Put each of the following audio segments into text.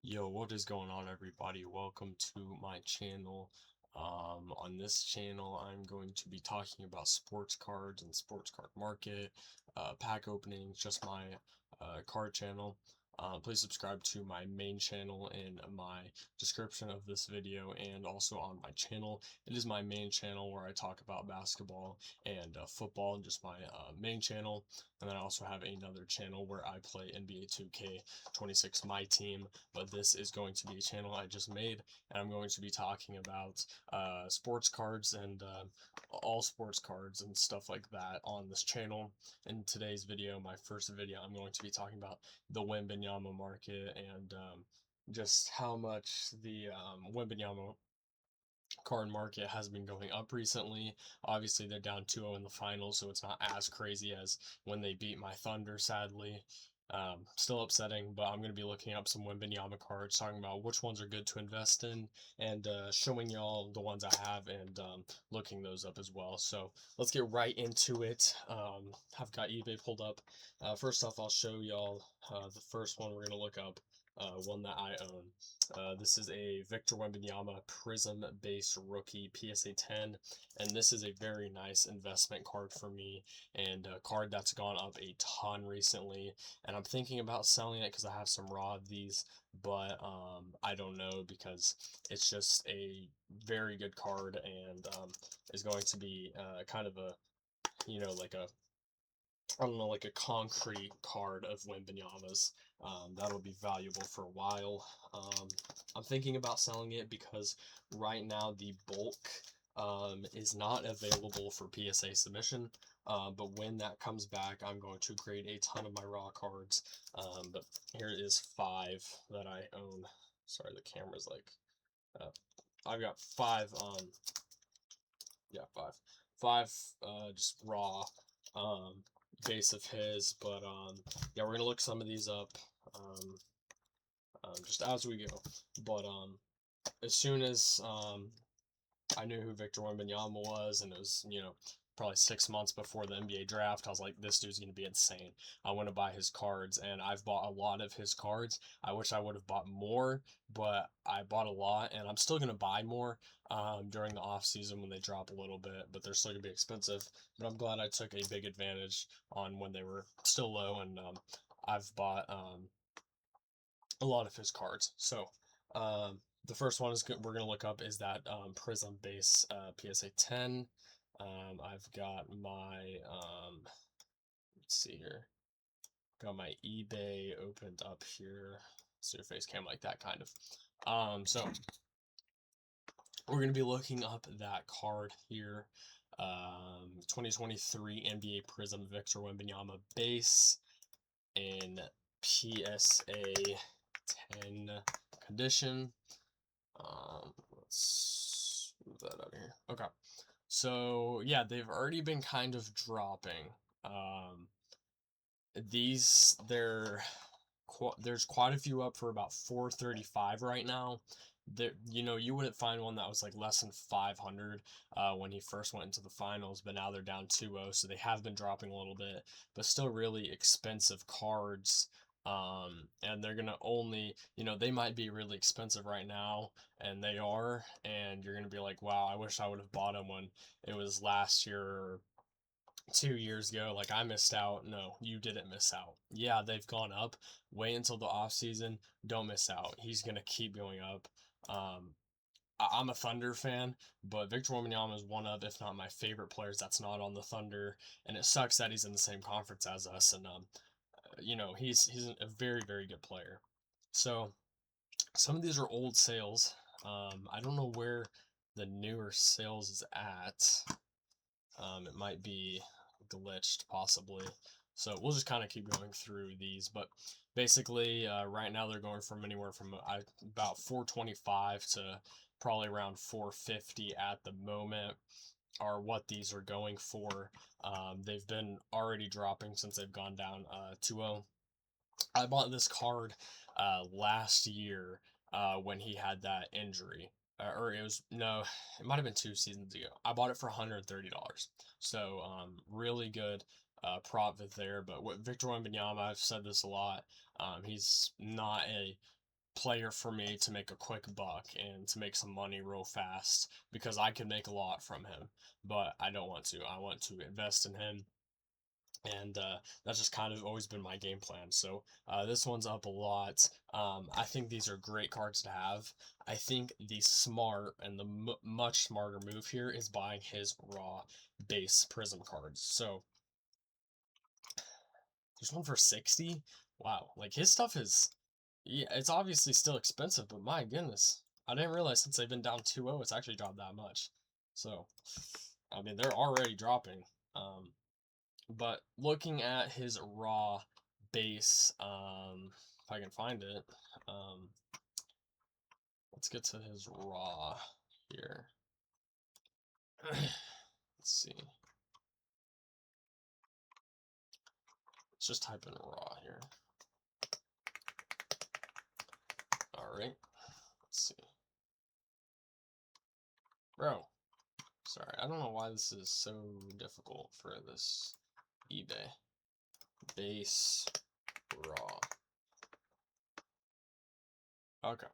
Yo, what is going on, everybody? Welcome to my channel. On this channel, I'm going to be talking about sports cards and sports card market, pack openings, just my card channel. Please subscribe to my main channel in my description of this video and also on my channel. It is my main channel where I talk about basketball and football, just my main channel. And then I also have another channel where I play NBA 2K26, my team, but this is going to be a channel I just made, and I'm going to be talking about sports cards and all sports cards and stuff like that on this channel. In today's video, my first video, I'm going to be talking about the Wemanyama market and just how much the Wemanyama card market has been going up recently. Obviously, they're down 2-0 in the finals, so it's not as crazy as when they beat my Thunder, sadly. Still upsetting, but I'm going to be looking up some Wembenyama cards, talking about which ones are good to invest in, and showing y'all the ones I have and looking those up as well. So let's get right into it. I've got eBay pulled up. First off, I'll show y'all the first one we're going to look up, one that I own. This is a Victor Wembanyama Prism base rookie PSA 10, and this is a very nice investment card for me, and a card that's gone up a ton recently. And I'm thinking about selling it because I have some raw of these, but I don't know because it's just a very good card and is going to be kind of a, like a, I don't know, like a concrete card of Wembanyama's. That'll be valuable for a while. I'm thinking about selling it because right now the bulk is not available for PSA submission. But when that comes back, I'm going to grade a ton of my raw cards. But here is 5 that I own. Sorry, the camera's like, I've got 5, yeah, 5. 5, just raw, base of his, but, yeah, we're gonna look some of these up, just as we go. But, as soon as, I knew who Victor Wembanyama was, and it was, probably 6 months before the NBA draft. I was like, this dude's going to be insane. I want to buy his cards, and I've bought a lot of his cards. I wish I would have bought more, but I bought a lot, and I'm still going to buy more during the off season when they drop a little bit, but they're still going to be expensive. But I'm glad I took a big advantage on when they were still low, and I've bought a lot of his cards. So, the first one is good, we're going to look up is that Prism base PSA 10. I've got my, let's see here, got my eBay opened up here. So your face cam like that, kind of. So we're going to be looking up that card here. 2023 NBA Prism Victor Wembanyama base in PSA 10 condition. Let's move that out of here. Okay. So yeah, they've already been kind of dropping. There's quite a few up for about 435 right now. There, you wouldn't find one that was like less than 500 when he first went into the finals, but now they're down 2-0, so they have been dropping a little bit, but still really expensive cards. And they're gonna only, they might be really expensive right now, and they are, and you're gonna be like, wow, I wish I would have bought them when it was last year or 2 years ago. Like, I missed out. No, you didn't miss out. Yeah, they've gone up. Wait until the off season. Don't miss out. He's gonna keep going up. I'm a Thunder fan, but Victor Wembanyama is one of, if not my favorite players that's not on the Thunder, and it sucks that he's in the same conference as us. And he's a very, very good player. So some of these are old sales. I don't know where the newer sales is at. It might be glitched possibly. So we'll just kind of keep going through these, but basically right now they're going from anywhere from about 425 to probably around 450 at the moment are what these are going for. They've been already dropping since they've gone down 2-0. I bought this card last year when he had that injury. Or it was, no, it might have been 2 seasons ago. I bought it for $130. So really good profit there. But with Victor Wembanyama, I've said this a lot. He's not a player for me to make a quick buck and to make some money real fast, because I can make a lot from him, but I don't want to. I want to invest in him, and that's just kind of always been my game plan. So this one's up a lot. I think these are great cards to have. I think the smart and the much smarter move here is buying his raw base prism cards. So there's one for 60. Wow, like his stuff is, yeah, it's obviously still expensive, but my goodness, I didn't realize since they've been down 2-0, it's actually dropped that much. So I mean, they're already dropping. But looking at his raw base, if I can find it, let's get to his raw here. Let's see. Let's just type in raw here. All right. Let's see. Bro, sorry, I don't know why this is so difficult for this eBay. Base raw. Okay.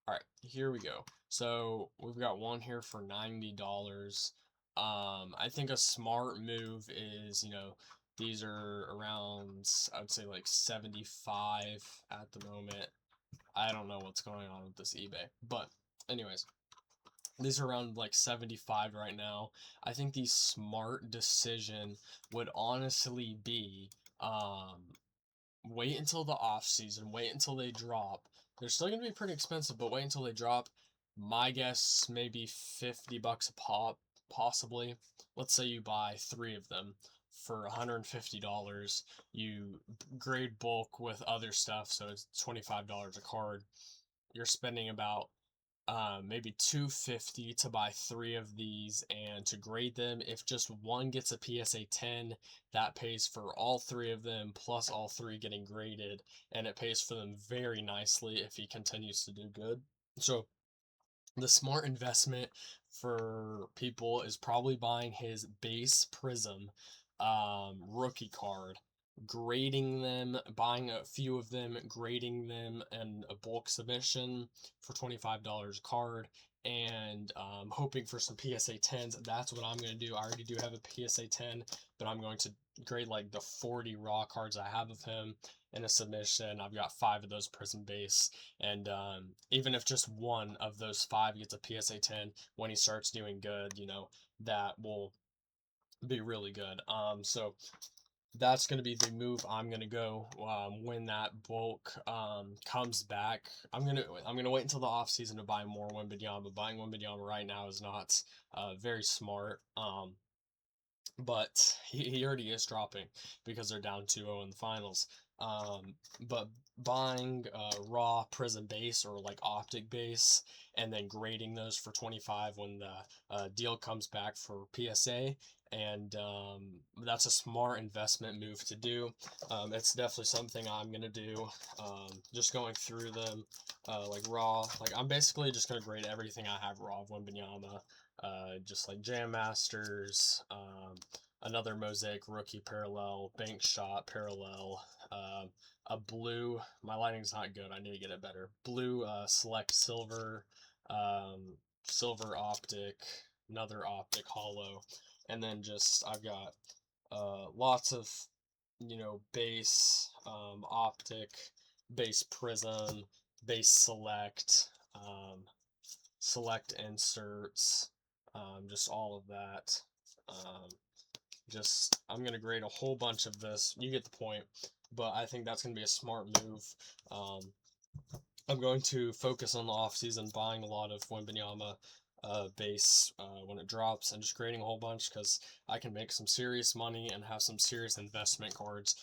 All right, here we go. So we've got one here for $90. I think a smart move is, these are around, I would say like 75 at the moment. I don't know what's going on with this eBay, but anyways, these are around like 75 right now. I think the smart decision would honestly be, wait until the off season, wait until they drop. They're still gonna be pretty expensive, but wait until they drop. My guess, maybe $50 a pop, possibly. Let's say you buy 3 of them for $150. You grade bulk with other stuff, so it's $25 a card. You're spending about maybe $250 to buy 3 of these and to grade them. If just one gets a PSA 10, that pays for all 3 of them plus all 3 getting graded, and it pays for them very nicely if he continues to do good. So the smart investment for people is probably buying his base prism rookie card, grading them, buying a few of them, grading them, and a bulk submission for $25 a card, and hoping for some PSA 10s. That's what I'm going to do. I already do have a PSA 10, but I'm going to grade like the 40 raw cards I have of him in a submission. I've got 5 of those prism base, and even if just one of those 5 gets a PSA 10 when he starts doing good, that will be really good. So that's going to be the move I'm going to go when that bulk comes back. I'm going to wait until the off season to buy more Wemanyama. Buying Wemanyama right now is not very smart. But he already is dropping because they're down 2-0 in the finals. But buying raw prism base or like optic base and then grading those for 25 when the deal comes back for PSA, and that's a smart investment move to do. It's definitely something I'm gonna do. Just going through them like raw, like I'm basically just gonna grade everything I have raw of Wemanyama. Just like Jam Masters, another Mosaic rookie parallel, bank shot parallel, a blue. My lighting's not good. I need to get it better. Blue select silver, silver optic, another optic hollow, and then just I've got lots of base optic, base prism, base select, select inserts, just all of that. I'm going to grade a whole bunch of this. You get the point. But I think that's going to be a smart move. I'm going to focus on the offseason, buying a lot of Wemanyama base when it drops, and just grading a whole bunch, because I can make some serious money and have some serious investment cards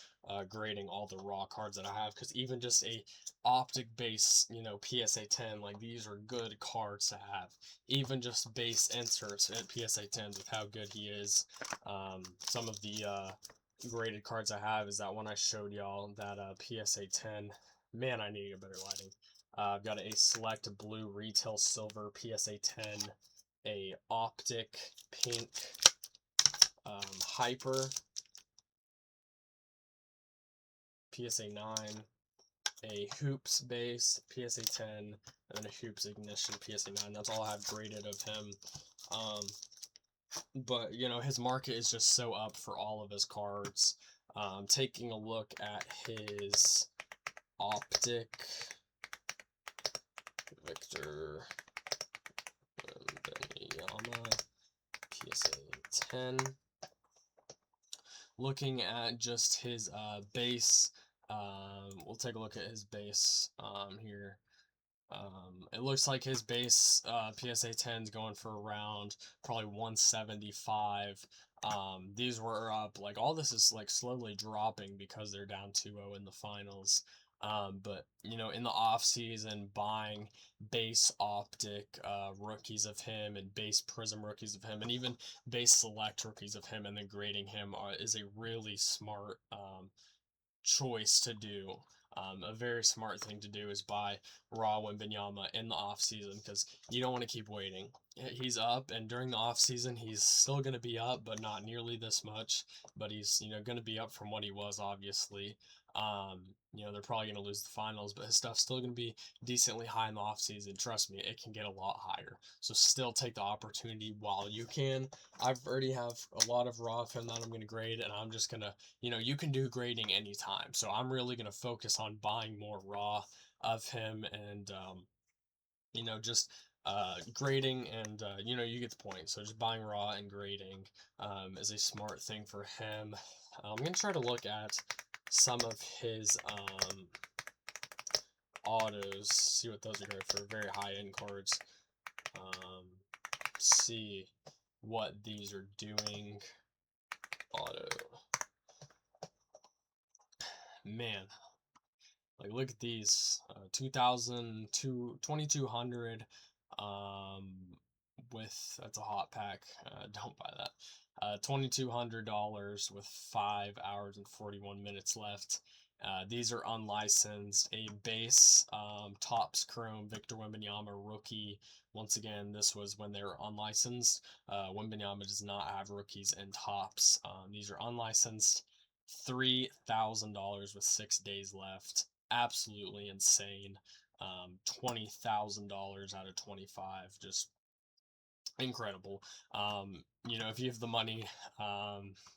grading all the raw cards that I have. Because even just a optic base, PSA 10, like these are good cards to have. Even just base inserts at PSA 10s with how good he is. Some of the graded cards I have is that one I showed y'all, that PSA 10. Man, I need to get better lighting. I've got a select blue retail silver PSA 10, a optic pink hyper PSA 9, a Hoops base, PSA 10, and then a Hoops Ignition, PSA 9. That's all I have graded of him. But, you know, his market is just so up for all of his cards. Taking a look at his Optic Victor Wemanyama PSA 10. Looking at just his base, we'll take a look at his base here. It looks like his base PSA 10 is going for around probably 175. These were up, like, all this is like slowly dropping because they're down 2-0 in the finals. But, you know, in the off season, buying base Optic rookies of him and base Prism rookies of him and even base Select rookies of him and then grading him is a really smart choice to do. A very smart thing to do is buy raw Wemanyama in the off season because you don't want to keep waiting. He's up, and during the off season, he's still going to be up, but not nearly this much. But he's, you know, going to be up from what he was, obviously. You know, they're probably going to lose the finals, but his stuff's still going to be decently high in the off season. Trust me, it can get a lot higher. So still take the opportunity while you can. I've already have a lot of raw of him that I'm going to grade, and I'm just going to, you know, you can do grading anytime. So I'm really going to focus on buying more raw of him and, you know, just grading and, you know, you get the point. So just buying raw and grading is a smart thing for him. I'm going to try to look at some of his autos, see what those are going for, very high-end cards. See what these are doing. Auto. Man, like, look at these, 2200, with, that's a hot pack, don't buy that, $2,200 with 5 hours and 41 minutes left. These are unlicensed. A base Topps Chrome Victor Wembanyama rookie. Once again, this was when they were unlicensed. Wembanyama does not have rookies and Topps. These are unlicensed. $3,000 with 6 days left. Absolutely insane. $20,000 out of 25. Just incredible. You know, if you have the money,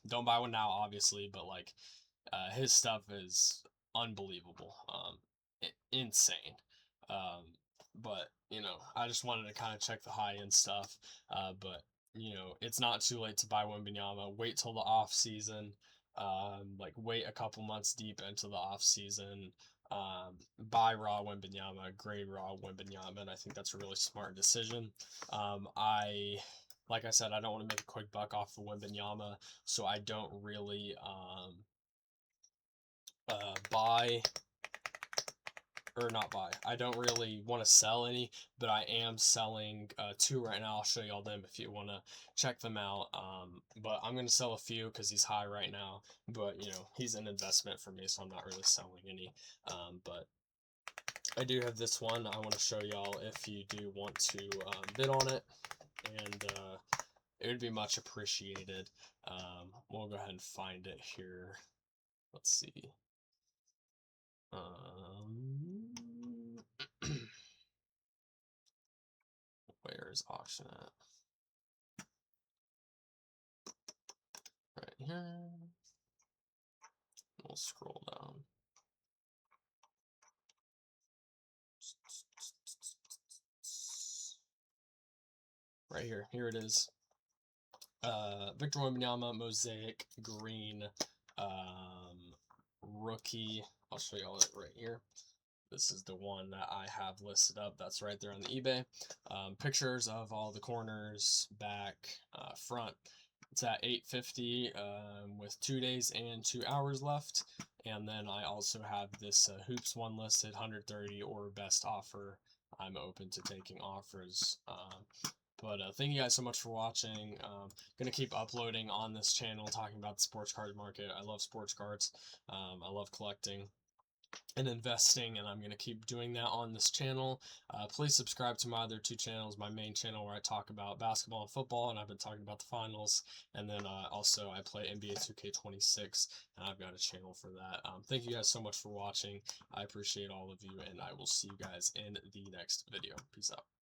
don't buy one now, obviously, but like, his stuff is unbelievable, insane. But, you know, I just wanted to kind of check the high end stuff. But, you know, it's not too late to buy Wembanyama. Wait till the off season. Like, wait a couple months deep into the off season. Buy raw Wembanyama, grade raw Wembanyama, and I think that's a really smart decision. Like I said, I don't want to make a quick buck off of Wembanyama, so I don't really buy, or not buy. I don't really want to sell any, but I am selling 2 right now. I'll show you all them if you want to check them out. But I'm going to sell a few because he's high right now. But, you know, he's an investment for me, so I'm not really selling any. But I do have this one I want to show y'all if you do want to bid on it. And it would be much appreciated. We'll go ahead and find it here. Let's see. Where is auction at? Right here. We'll scroll down. Right here. Here it is. Victor Wembanyama Mosaic Green rookie. I'll show you all it right here. This is the one that I have listed up. That's right there on the eBay. Pictures of all the corners, back, front. It's at $850 with 2 days and 2 hours left. And then I also have this Hoops one listed, 130 or best offer. I'm open to taking offers. But thank you guys so much for watching. Gonna keep uploading on this channel, talking about the sports card market. I love sports cards. I love collecting. and investing, and I'm going to keep doing that on this channel. Please subscribe to my other two channels, my main channel where I talk about basketball and football, and I've been talking about the finals, and then also I play NBA 2K26, and I've got a channel for that. Thank you guys so much for watching. I appreciate all of you, and I will see you guys in the next video. Peace out.